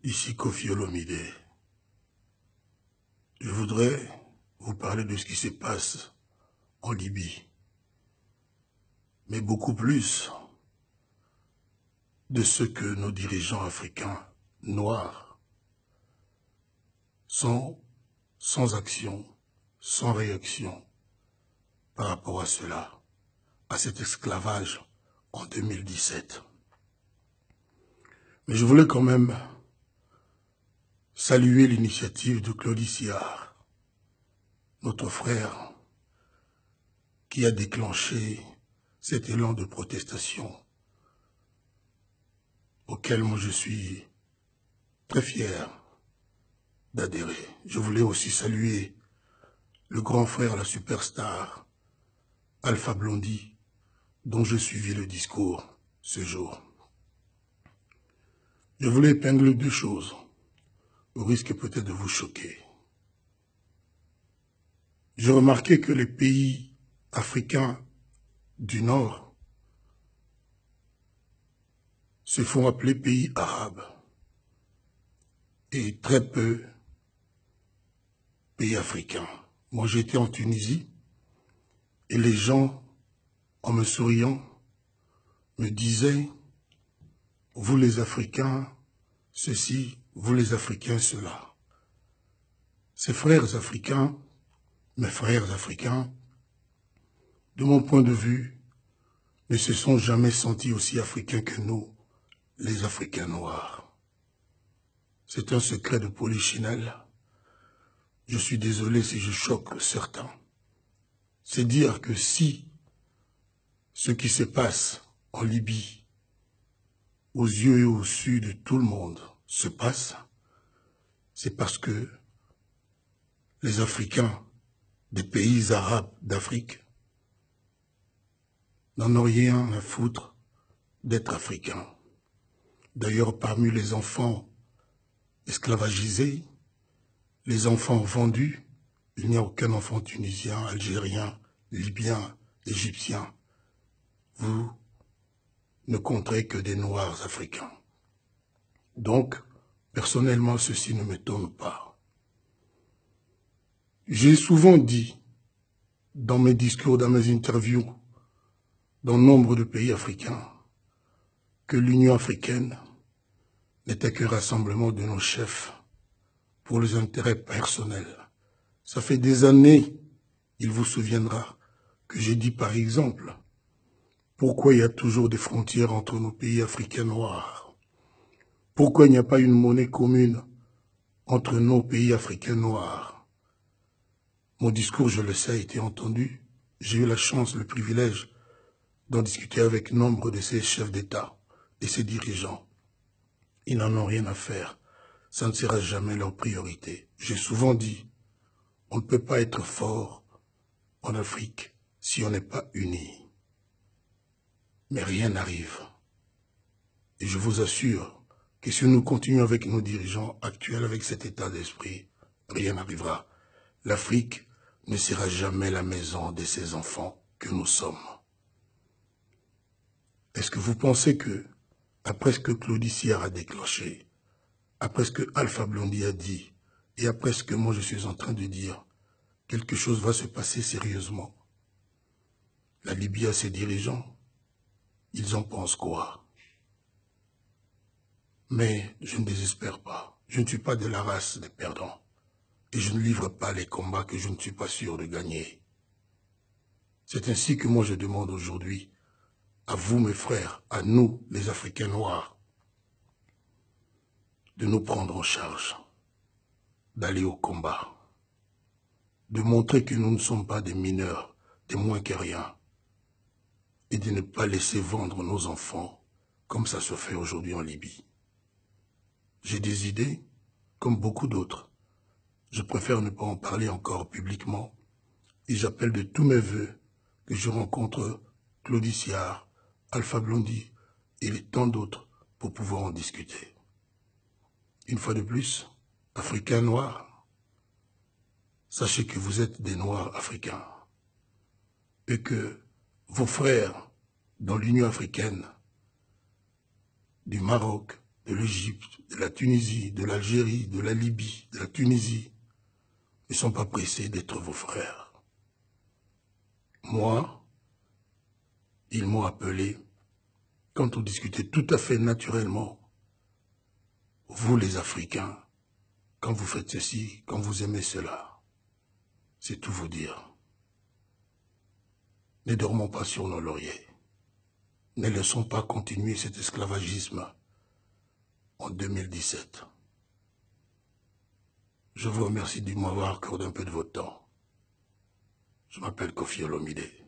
Ici Koffi Olomide. Je voudrais vous parler de ce qui se passe en Libye, mais beaucoup plus de ce que nos dirigeants africains noirs sont sans action, sans réaction par rapport à cela, à cet esclavage en 2017. Mais je voulais quand même saluer l'initiative de Claudie Siard, notre frère, qui a déclenché cet élan de protestation auquel moi je suis très fier d'adhérer. Je voulais aussi saluer le grand frère, la superstar, Alpha Blondy, dont je suivis le discours ce jour. Je voulais épingler deux choses, au risque peut-être de vous choquer. J'ai remarqué que les pays africains du Nord se font appeler pays arabes et très peu pays africains. Moi, j'étais en Tunisie et les gens, en me souriant, me disaient « Vous les Africains, ceci, vous les Africains, cela ». Ces frères africains, mes frères africains, de mon point de vue, ne se sont jamais sentis aussi africains que nous, les Africains noirs. C'est un secret de polichinelle. Je suis désolé si je choque certains. C'est dire que si ce qui se passe en Libye, aux yeux et au su de tout le monde, se passe, c'est parce que les Africains des pays arabes d'Afrique n'en ont rien à foutre d'être africains. D'ailleurs, parmi les enfants esclavagisés, les enfants vendus, il n'y a aucun enfant tunisien, algérien, libyen, égyptien. Vous ne compterez que des noirs africains. Donc, personnellement, ceci ne m'étonne pas. J'ai souvent dit, dans mes discours, dans mes interviews, dans nombre de pays africains, que l'Union africaine n'était qu'un rassemblement de nos chefs pour les intérêts personnels. Ça fait des années, il vous souviendra, que j'ai dit par exemple, pourquoi il y a toujours des frontières entre nos pays africains noirs? Pourquoi il n'y a pas une monnaie commune entre nos pays africains noirs? Mon discours, je le sais, a été entendu. J'ai eu la chance, le privilège d'en discuter avec nombre de ces chefs d'État et ces dirigeants. Ils n'en ont rien à faire. Ça ne sera jamais leur priorité. J'ai souvent dit, on ne peut pas être fort en Afrique si on n'est pas unis. Mais rien n'arrive. Et je vous assure que si nous continuons avec nos dirigeants actuels, avec cet état d'esprit, rien n'arrivera. L'Afrique ne sera jamais la maison de ces enfants que nous sommes. Est-ce que vous pensez que, après ce que Claudie Siard a déclenché, après ce que Alpha Blondy a dit, et après ce que moi je suis en train de dire, quelque chose va se passer sérieusement? La Libye a ses dirigeants, ils en pensent quoi? Mais je ne désespère pas. Je ne suis pas de la race des perdants. Et je ne livre pas les combats que je ne suis pas sûr de gagner. C'est ainsi que moi je demande aujourd'hui, à vous mes frères, à nous les Africains noirs, de nous prendre en charge, d'aller au combat, de montrer que nous ne sommes pas des mineurs, des moins que rien, et de ne pas laisser vendre nos enfants comme ça se fait aujourd'hui en Libye. J'ai des idées, comme beaucoup d'autres. Je préfère ne pas en parler encore publiquement, et j'appelle de tous mes voeux que je rencontre Claudie Siard, Alpha Blondy et tant d'autres pour pouvoir en discuter. Une fois de plus, Africains noirs, sachez que vous êtes des Noirs africains et que vos frères dans l'Union africaine, du Maroc, de l'Égypte, de la Tunisie, de l'Algérie, de la Libye, de la Tunisie, ne sont pas pressés d'être vos frères. Moi, ils m'ont appelé quand on discutait tout à fait naturellement. Vous les Africains, quand vous faites ceci, quand vous aimez cela, c'est tout vous dire. Ne dormons pas sur nos lauriers. Ne laissons pas continuer cet esclavagisme en 2017. Je vous remercie de m'avoir accordé un peu de votre temps. Je m'appelle Koffi Olomide.